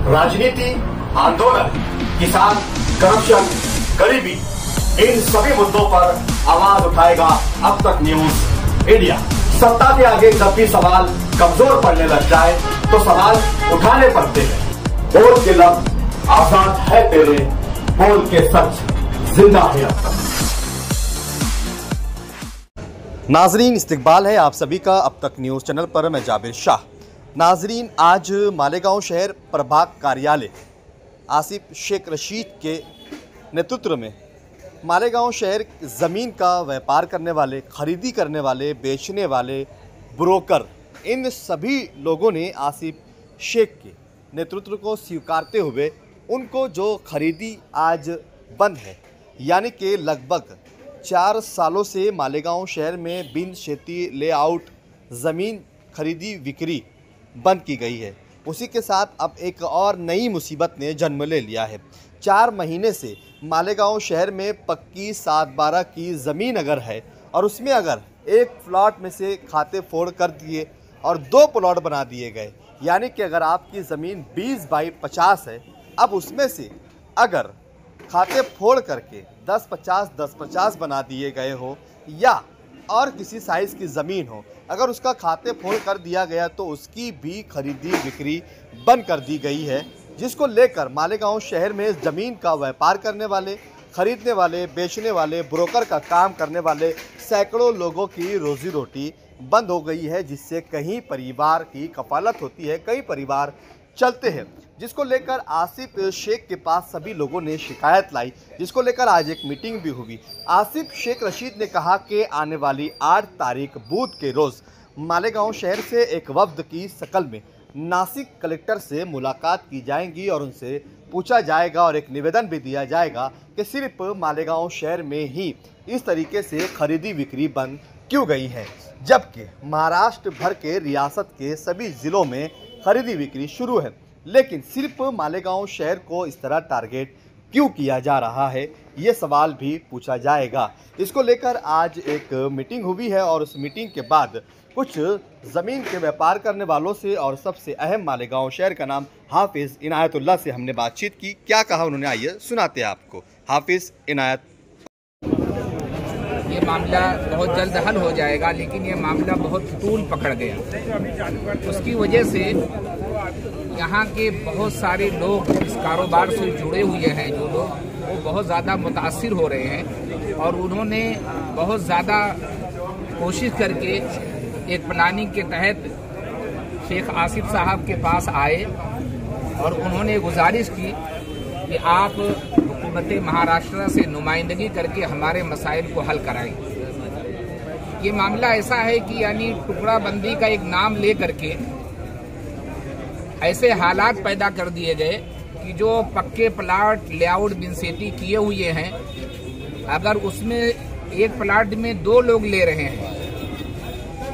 राजनीति, आंदोलन, किसान, करप्शन, गरीबी, इन सभी मुद्दों पर आवाज उठाएगा अब तक न्यूज इंडिया। सत्ता के आगे जब भी सवाल कमजोर पड़ने लग जाए तो सवाल उठाने पड़ते हैं। बोल के लफ्ज आजाद है तेरे, बोल के सच जिंदा है अब तक। नाजरीन, इस्तकबाल है आप सभी का अब तक न्यूज़ चैनल पर। मैं जाबिर शाह। नाजरीन, आज मालेगांव शहर प्रभाग कार्यालय आसिफ शेख रशीद के नेतृत्व में मालेगांव शहर ज़मीन का व्यापार करने वाले, खरीदी करने वाले, बेचने वाले, ब्रोकर, इन सभी लोगों ने आसिफ शेख के नेतृत्व को स्वीकारते हुए उनको जो खरीदी आज बंद है, यानी कि लगभग 4 सालों से मालेगांव शहर में बिन खेती लेआउट ज़मीन खरीदी बिक्री बंद की गई है, उसी के साथ अब एक और नई मुसीबत ने जन्म ले लिया है। 4 महीने से मालेगांव शहर में पक्की 7/12 की ज़मीन अगर है और उसमें अगर एक प्लॉट में से खाते फोड़ कर दिए और 2 प्लॉट बना दिए गए, यानी कि अगर आपकी ज़मीन 20/50 है, अब उसमें से अगर खाते फोड़ करके 10-50 बना दिए गए हो या और किसी साइज़ की ज़मीन हो, अगर उसका खाते फोड़ कर दिया गया तो उसकी भी खरीदी बिक्री बंद कर दी गई है, जिसको लेकर मालेगांव शहर में ज़मीन का व्यापार करने वाले, खरीदने वाले, बेचने वाले, ब्रोकर का काम करने वाले सैकड़ों लोगों की रोज़ी रोटी बंद हो गई है, जिससे कई परिवार की कफालत होती है, कई परिवार चलते हैं, जिसको लेकर आसिफ शेख के पास सभी लोगों ने शिकायत लाई, जिसको लेकर आज एक मीटिंग भी हुई। आसिफ शेख रशीद ने कहा कि आने वाली 8 तारीख बुध के रोज़ मालेगांव शहर से एक वफ्द की शक्ल में नासिक कलेक्टर से मुलाकात की जाएंगी और उनसे पूछा जाएगा और एक निवेदन भी दिया जाएगा कि सिर्फ मालेगांव शहर में ही इस तरीके से खरीदी बिक्री बंद क्यों गई है, जबकि महाराष्ट्र भर के रियासत के सभी ज़िलों में खरीदी बिक्री शुरू है, लेकिन सिर्फ मालेगांव शहर को इस तरह टारगेट क्यों किया जा रहा है, ये सवाल भी पूछा जाएगा। इसको लेकर आज एक मीटिंग हुई है और उस मीटिंग के बाद कुछ ज़मीन के व्यापार करने वालों से और सबसे अहम मालेगांव शहर का नाम हाफिज़ इनायतुल्लाह से हमने बातचीत की। क्या कहा उन्होंने, आइए सुनाते हैं आपको। हाफिज़ इनायत: ये मामला बहुत जल्द हल हो जाएगा, लेकिन ये मामला बहुत तूल पकड़ गया। उसकी वजह से यहाँ के बहुत सारे लोग इस कारोबार से जुड़े हुए हैं, जो लोग वो बहुत ज़्यादा मुतासिर हो रहे हैं और उन्होंने बहुत ज़्यादा कोशिश करके एक प्लानिंग के तहत शेख आसिफ साहब के पास आए और उन्होंने गुजारिश की कि आप हुकूमत महाराष्ट्र से नुमाइंदगी करके हमारे मसाइल को हल कराएं। ये मामला ऐसा है कि यानी टुकड़ा बंदी का एक नाम ले करके ऐसे हालात पैदा कर दिए गए कि जो पक्के प्लाट लेआउट बिनसेती किए हुए हैं, अगर उसमें एक प्लाट में 2 लोग ले रहे हैं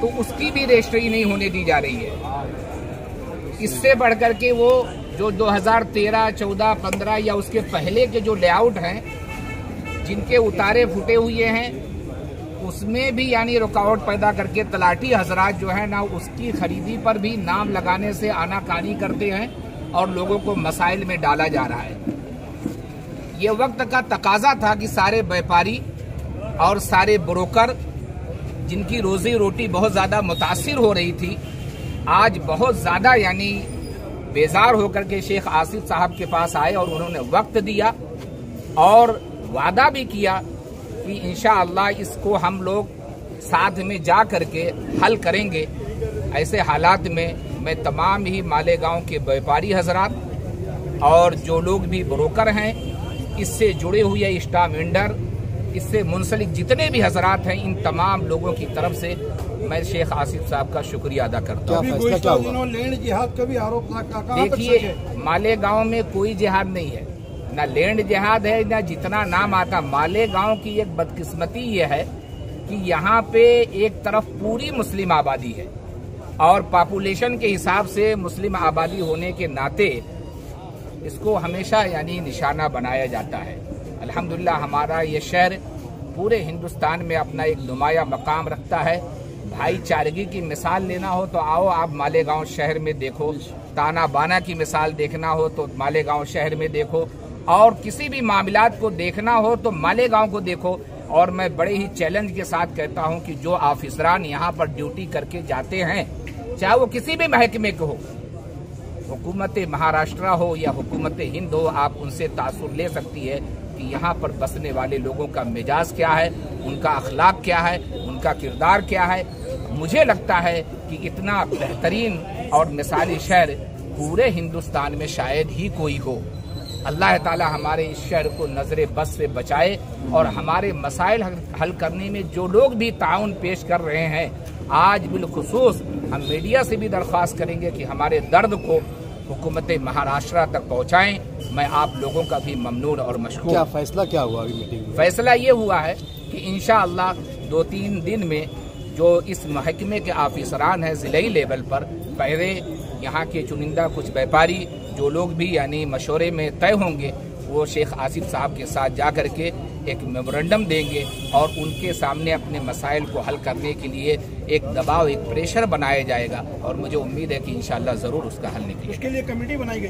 तो उसकी भी रजिस्ट्री नहीं होने दी जा रही है। इससे बढ़कर के वो जो 2013, 14, 15 या उसके पहले के जो लेआउट हैं, जिनके उतारे फूटे हुए हैं, उसमें भी यानी रुकावट पैदा करके तलाटी हजरात जो है ना, उसकी खरीदी पर भी नाम लगाने से आनाकानी करते हैं और लोगों को मसाइल में डाला जा रहा है। ये वक्त का तकाजा था कि सारे व्यापारी और सारे ब्रोकर, जिनकी रोजी रोटी बहुत ज़्यादा मुतासिर हो रही थी, आज बहुत ज़्यादा यानी बेजार होकर के शेख आसिफ साहब के पास आए और उन्होंने वक्त दिया और वादा भी किया कि इंशाअल्लाह इसको हम लोग साथ में जा करके हल करेंगे। ऐसे हालात में मैं तमाम ही मालेगांव के व्यापारी हजरात और जो लोग भी ब्रोकर हैं, इससे जुड़े हुए स्टाफ वेंडर, इससे मुंसलिक जितने भी हजरात हैं, इन तमाम लोगों की तरफ से मैं शेख आसिफ साहब का शुक्रिया अदा करता हूँ। लैंड जिहाद का भी आरोप था। देखिए, मालेगांव में कोई जिहाद नहीं है, ना लैंड जिहाद है, ना जितना नाम आता। मालेगांव की एक बदकिस्मती ये है कि यहाँ पे एक तरफ पूरी मुस्लिम आबादी है और पॉपुलेशन के हिसाब से मुस्लिम आबादी होने के नाते इसको हमेशा यानी निशाना बनाया जाता है। अल्हम्दुलिल्लाह हमारा ये शहर पूरे हिंदुस्तान में अपना एक नुमाया मकाम रखता है। भाईचारगी की मिसाल लेना हो तो आओ आप मालेगांव शहर में देखो, ताना बाना की मिसाल देखना हो तो मालेगांव शहर में देखो, और किसी भी मामलात को देखना हो तो मालेगांव को देखो। और मैं बड़े ही चैलेंज के साथ कहता हूं कि जो ऑफिसरान यहाँ पर ड्यूटी करके जाते हैं, चाहे वो किसी भी महकमे के हो, हुकूमत महाराष्ट्र हो या हुकूमत हिंद हो, आप उनसे तासुर ले सकती है कि यहाँ पर बसने वाले लोगों का मिजाज क्या है, उनका अखलाक क्या है, उनका किरदार क्या है। मुझे लगता है कि इतना बेहतरीन और मिसाली शहर पूरे हिंदुस्तान में शायद ही कोई हो। अल्लाह ताला हमारे इस शहर को नजरे बस से बचाए और हमारे मसाइल हल करने में जो लोग भी ताउन पेश कर रहे हैं, आज बिलखुसूस हम मीडिया से भी दरख्वास्त करेंगे कि हमारे दर्द को हुकूमत महाराष्ट्र तक पहुंचाएं। मैं आप लोगों का भी ममनून और मशकूर। क्या फैसला क्या हुआ अभी मीटिंग में? फैसला ये हुआ है कि इंशाअल्लाह 2-3 दिन में जो इस महकमे के ऑफिसरान हैं ज़िले लेवल पर, पहले यहाँ के चुनिंदा कुछ व्यापारी जो लोग भी यानी मशवरे में तय होंगे, वो शेख आसिफ साहब के साथ जा कर के एक मेमोरेंडम देंगे और उनके सामने अपने मसाइल को हल करने के लिए एक दबाव, एक प्रेशर बनाया जाएगा। और मुझे उम्मीद है कि इंशाअल्लाह ज़रूर उसका हल निकलेगा। उसके लिए कमेटी बनाई गई।